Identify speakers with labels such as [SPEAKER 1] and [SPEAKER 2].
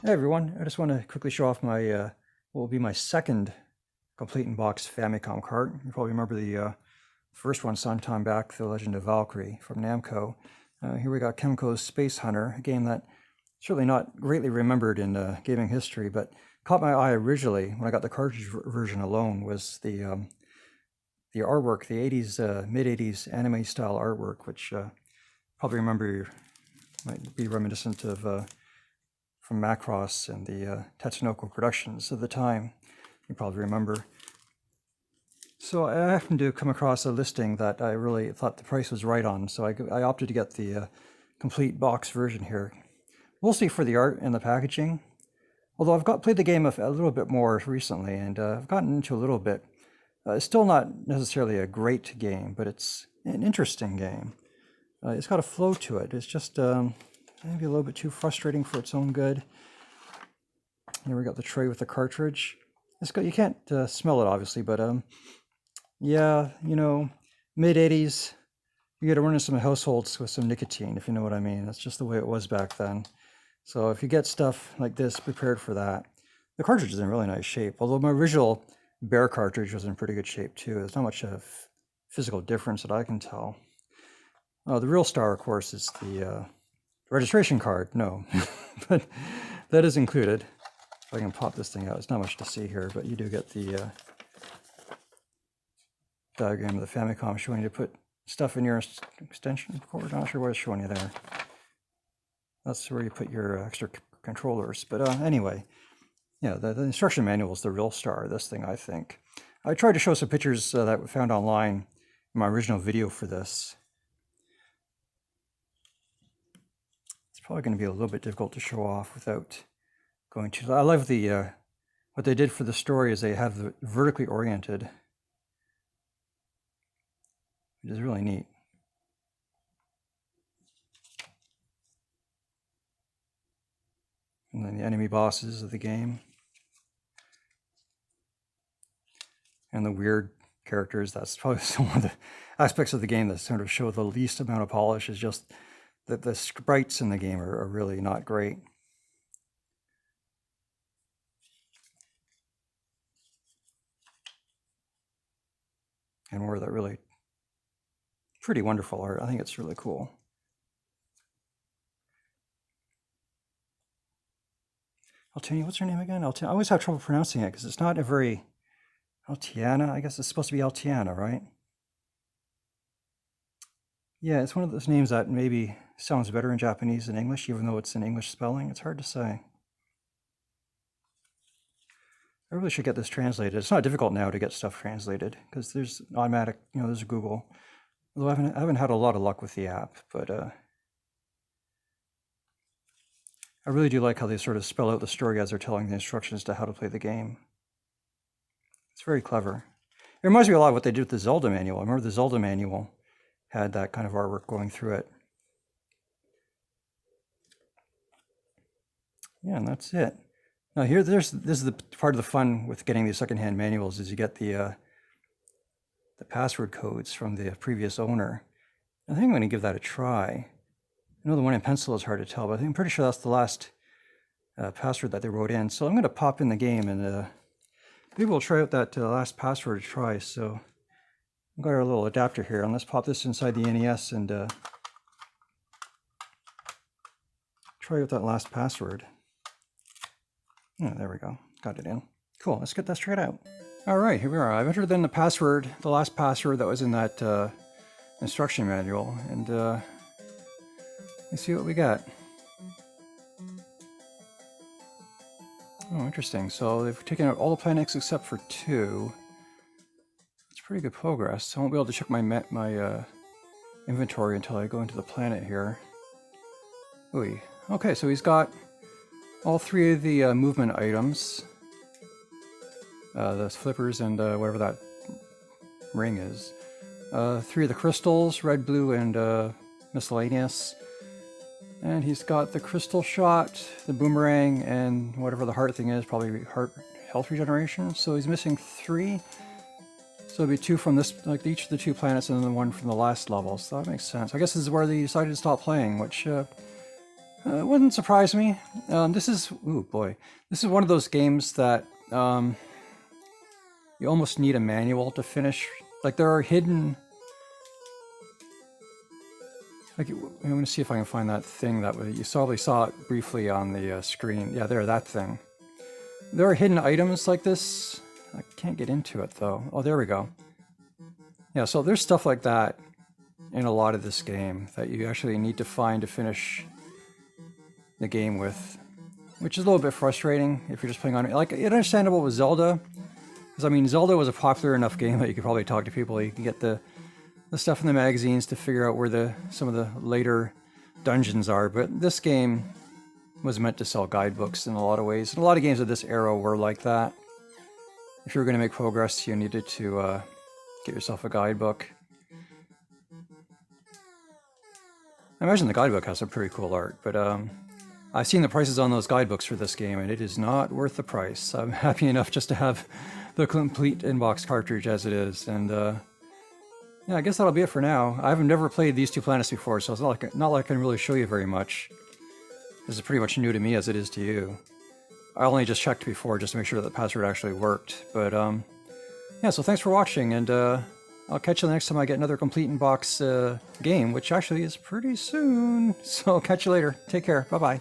[SPEAKER 1] Hey everyone, I just want to quickly show off my what will be my second complete in box Famicom cart. You probably remember the first one sometime back, The Legend of Valkyrie from Namco. Here we got Kemco's Space Hunter, a game that certainly not greatly remembered in gaming history, but caught my eye originally when I got the cartridge version alone was the artwork, the 80s, mid-80s anime style artwork, which probably remember might be reminiscent of from Macross and the Tatsunoko productions of the time. You probably remember. So I happened to come across a listing that I really thought the price was right on, so I opted to get the complete box version here. Mostly for the art and the packaging. Although I've played the game a little bit more recently, and I've gotten into a little bit. It's still not necessarily a great game, but it's an interesting game. It's got a flow to it. It's just maybe a little bit too frustrating for its own good. Here we got the tray with the cartridge. You can't smell it obviously, but yeah, you know, mid-80s, you got to run in some households with some nicotine, if you know what I mean. That's just the way it was back then. So if you get stuff like this prepared for that, the cartridge is in really nice shape. Although my original Bear cartridge was in pretty good shape too. There's not much of physical difference that I can tell. The real star, of course, is the registration card. No, but that is included. If I can pop this thing out, it's not much to see here, but you do get the diagram of the Famicom showing you to put stuff in your extension cord. I'm not sure what it's showing you there. That's where you put your extra controllers. But anyway, yeah, the instruction manual is the real star of this thing, I think. I tried to show some pictures that we found online in my original video for this. It's probably going to be a little bit difficult to show off without going too. I love the what they did for the story is they have the vertically oriented, which is really neat. And then the enemy bosses of the game. And the weird characters. That's probably one of the aspects of the game that sort of show the least amount of polish, is just that the sprites in the game are really not great. And more of that really pretty wonderful art. I think it's really cool. Altiana, what's her name again? Altiana. I always have trouble pronouncing it because it's not a very... Altiana? I guess it's supposed to be Altiana, right? Yeah, it's one of those names that maybe sounds better in Japanese than English, even though it's an English spelling. It's hard to say. I really should get this translated. It's not difficult now to get stuff translated because there's automatic, there's Google. Although I haven't had a lot of luck with the app, but I really do like how they sort of spell out the story as they're telling the instructions to how to play the game. It's very clever. It reminds me a lot of what they did with the Zelda manual. I remember the Zelda manual had that kind of artwork going through it. Yeah, and that's it. Now here, this is the part of the fun with getting these secondhand manuals is you get the password codes from the previous owner. I think I'm going to give that a try. I know the one in pencil is hard to tell, but I'm pretty sure that's the last password that they wrote in. So I'm going to pop in the game and maybe we'll try out that last password to try. So I've got our little adapter here, and let's pop this inside the NES and try out that last password. Oh, there we go. Got it in. Cool. Let's get that straight out. All right, here we are. I've entered in the password, the last password that was in that instruction manual, and let's see what we got. Oh, interesting. So they've taken out all the planets except for 2. It's pretty good progress. I won't be able to check my inventory until I go into the planet here. Ooh. Okay, so he's got all 3 of the movement items. The flippers and whatever that ring is. 3 of the crystals, red, blue, and miscellaneous. And he's got the crystal shot, the boomerang, and whatever the heart thing is, probably health regeneration. So he's missing 3. So it'd be 2 from this, like each of the 2 planets, and then 1 from the last level. So that makes sense. I guess this is where they decided to stop playing, which I It wouldn't surprise me. This is, ooh boy, this is one of those games that you almost need a manual to finish. Like there are hidden, like I'm going to see if I can find that thing that you probably saw it briefly on the screen. Yeah, there, that thing. There are hidden items like this. I can't get into it though. Oh, there we go. Yeah, so there's stuff like that in a lot of this game that you actually need to find to finish the game with, which is a little bit frustrating if you're just playing on it. Like, it's understandable with Zelda, because I mean, Zelda was a popular enough game that you could probably talk to people. You can get the stuff in the magazines to figure out where some of the later dungeons are. But this game was meant to sell guidebooks in a lot of ways. And a lot of games of this era were like that. If you were going to make progress, you needed to get yourself a guidebook. I imagine the guidebook has some pretty cool art, but I've seen the prices on those guidebooks for this game, and it is not worth the price. I'm happy enough just to have the complete inbox cartridge as it is, and yeah, I guess that'll be it for now. I've never played these two planets before, so it's not like I can really show you very much. This is pretty much new to me as it is to you. I only just checked before just to make sure that the password actually worked, but yeah, so thanks for watching, and I'll catch you the next time I get another complete inbox game, which actually is pretty soon. So catch you later. Take care. Bye-bye.